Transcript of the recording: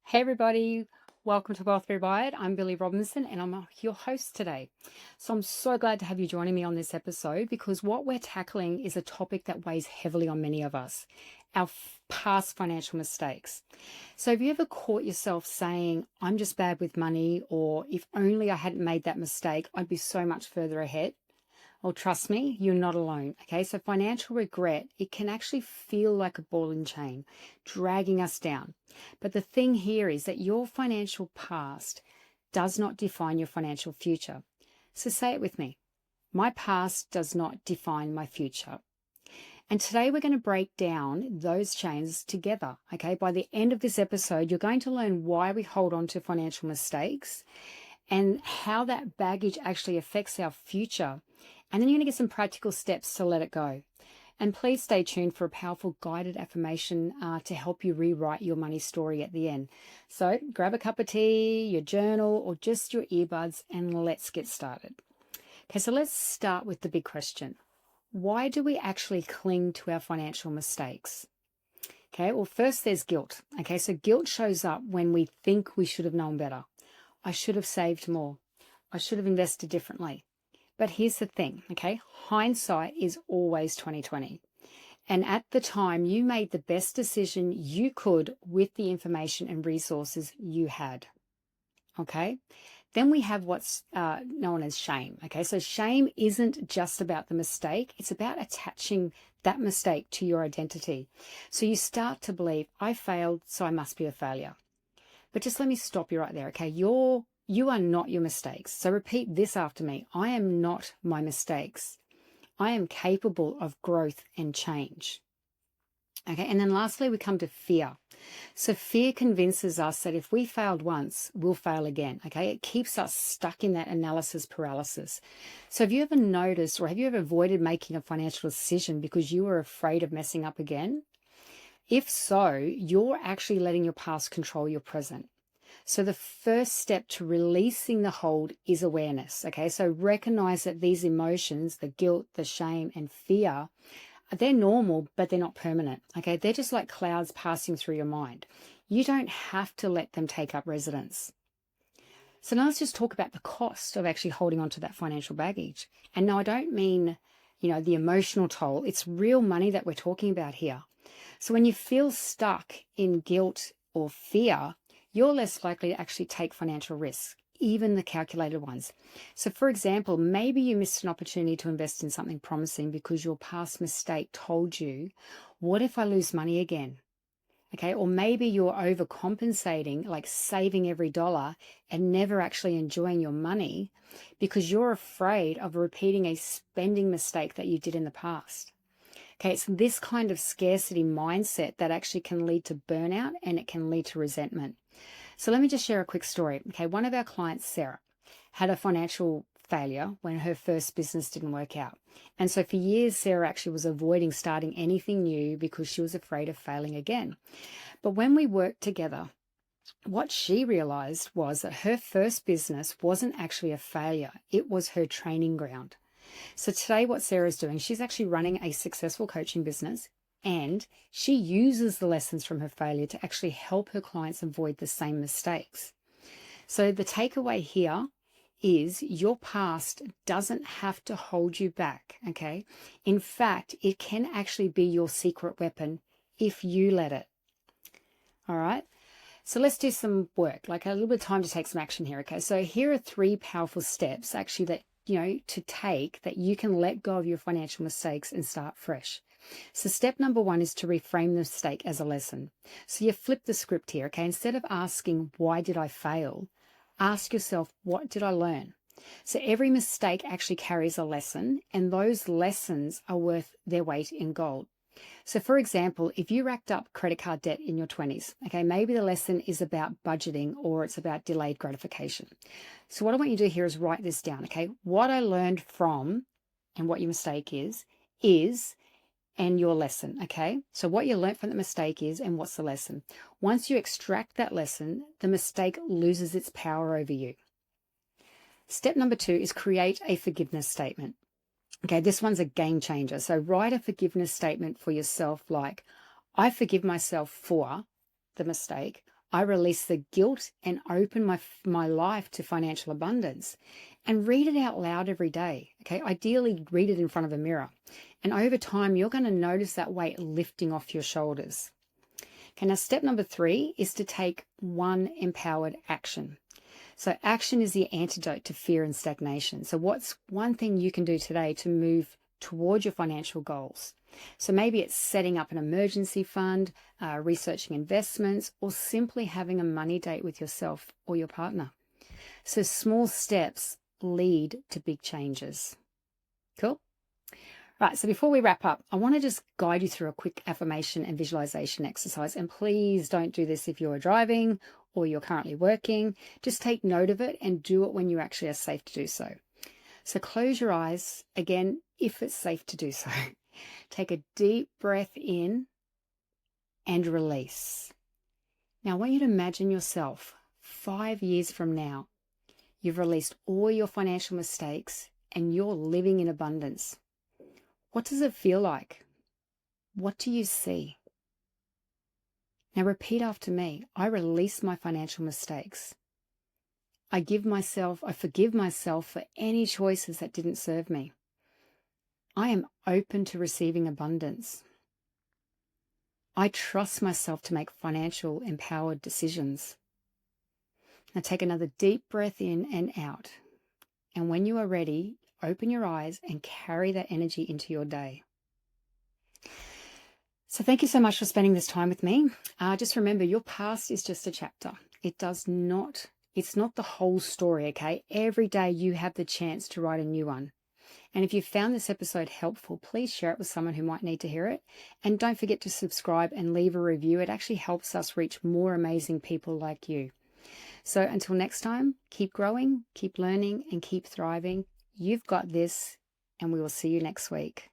Hey everybody, welcome to Wealth Rewired. I'm Billie Robinson and I'm your host today. So I'm so glad to have you joining me on this episode because what we're tackling is a topic that weighs heavily on many of us, our past financial mistakes. So have you ever caught yourself saying, I'm just bad with money, or if only I hadn't made that mistake, I'd be so much further ahead? Well, trust me, you're not alone. Okay, so financial regret, it can actually feel like a ball and chain, dragging us down. But the thing here is that your financial past does not define your financial future. So say it with me. My past does not define my future. And today we're going to break down those chains together. Okay, by the end of this episode, you're going to learn why we hold on to financial mistakes and how that baggage actually affects our future. And then you're going to get some practical steps to let it go. And please stay tuned for a powerful guided affirmation to help you rewrite your money story at the end. So grab a cup of tea, your journal, or just your earbuds, and let's get started. Okay, so let's start with the big question. Why do we actually cling to our financial mistakes? Okay, well, first there's guilt. Okay, so guilt shows up when we think we should have known better. I should have saved more. I should have invested differently. But here's the thing, okay? Hindsight is always 2020. And at the time, you made the best decision you could with the information and resources you had. Okay? Then we have what's known as shame. Okay, so shame isn't just about the mistake, it's about attaching that mistake to your identity. So you start to believe, I failed, so I must be a failure. But just let me stop you right there, okay? You are not your mistakes. So repeat this after me. I am not my mistakes. I am capable of growth and change. Okay, and then lastly, we come to fear. So fear convinces us that if we failed once, we'll fail again. Okay, it keeps us stuck in that analysis paralysis. So have you ever noticed, or have you ever avoided making a financial decision because you were afraid of messing up again? If so, you're actually letting your past control your present. So the first step to releasing the hold is awareness. Okay, so recognize that these emotions, the guilt, the shame, and fear, they're normal, but they're not permanent. Okay, they're just like clouds passing through your mind. You don't have to let them take up residence. So now let's just talk about the cost of actually holding on to that financial baggage. And no, I don't mean, the emotional toll. It's real money that we're talking about here. So when you feel stuck in guilt or fear, you're less likely to actually take financial risks, even the calculated ones. So for example, maybe you missed an opportunity to invest in something promising because your past mistake told you, what if I lose money again? Okay, or maybe you're overcompensating, like saving every dollar and never actually enjoying your money because you're afraid of repeating a spending mistake that you did in the past. Okay, it's this kind of scarcity mindset that actually can lead to burnout and it can lead to resentment. So let me just share a quick story. Okay, one of our clients, Sarah, had a financial failure when her first business didn't work out. And so for years, Sarah actually was avoiding starting anything new because she was afraid of failing again. But when we worked together, what she realized was that her first business wasn't actually a failure. It was her training ground. So today what Sarah's doing, she's actually running a successful coaching business and she uses the lessons from her failure to actually help her clients avoid the same mistakes. So the takeaway here is your past doesn't have to hold you back, okay? In fact, it can actually be your secret weapon if you let it. All right? So let's do some work, like a little bit of time to take some action here, okay? So here are 3 powerful steps actually that to take that you can let go of your financial mistakes and start fresh. So step number 1 is to reframe the mistake as a lesson. So you flip the script here, okay? Instead of asking, why did I fail? Ask yourself, what did I learn? So every mistake actually carries a lesson, and those lessons are worth their weight in gold. So for example, if you racked up credit card debt in your 20s, okay, maybe the lesson is about budgeting or it's about delayed gratification. So what I want you to do here is write this down, okay? What I learned from, and what your mistake is, and your lesson, okay? So what you learned from the mistake is, and what's the lesson? Once you extract that lesson, the mistake loses its power over you. Step number 2 is create a forgiveness statement. Okay, this one's a game changer. So write a forgiveness statement for yourself like, I forgive myself for the mistake. I release the guilt and open my life to financial abundance. And read it out loud every day. Okay, ideally read it in front of a mirror. And over time, you're going to notice that weight lifting off your shoulders. Okay, now step number 3 is to take one empowered action. So action is the antidote to fear and stagnation. So what's one thing you can do today to move towards your financial goals? So maybe it's setting up an emergency fund, researching investments, or simply having a money date with yourself or your partner. So small steps lead to big changes. Cool? Right, so before we wrap up, I want to just guide you through a quick affirmation and visualization exercise. And please don't do this if you're driving or you're currently working. Just take note of it and do it when you actually are safe to do so. So close your eyes, again, if it's safe to do so. Take a deep breath in and release. Now, I want you to imagine yourself 5 years from now. You've released all your financial mistakes and you're living in abundance. What does it feel like? What do you see? Now repeat after me. I release my financial mistakes. I forgive myself for any choices that didn't serve me. I am open to receiving abundance. I trust myself to make financial empowered decisions. Now take another deep breath in and out. And when you are ready, open your eyes and carry that energy into your day. So thank you so much for spending this time with me. Just remember, your past is just a chapter. It's not the whole story, okay? Every day you have the chance to write a new one. And if you found this episode helpful, please share it with someone who might need to hear it. And don't forget to subscribe and leave a review. It actually helps us reach more amazing people like you. So until next time, keep growing, keep learning, and keep thriving. You've got this, and we will see you next week.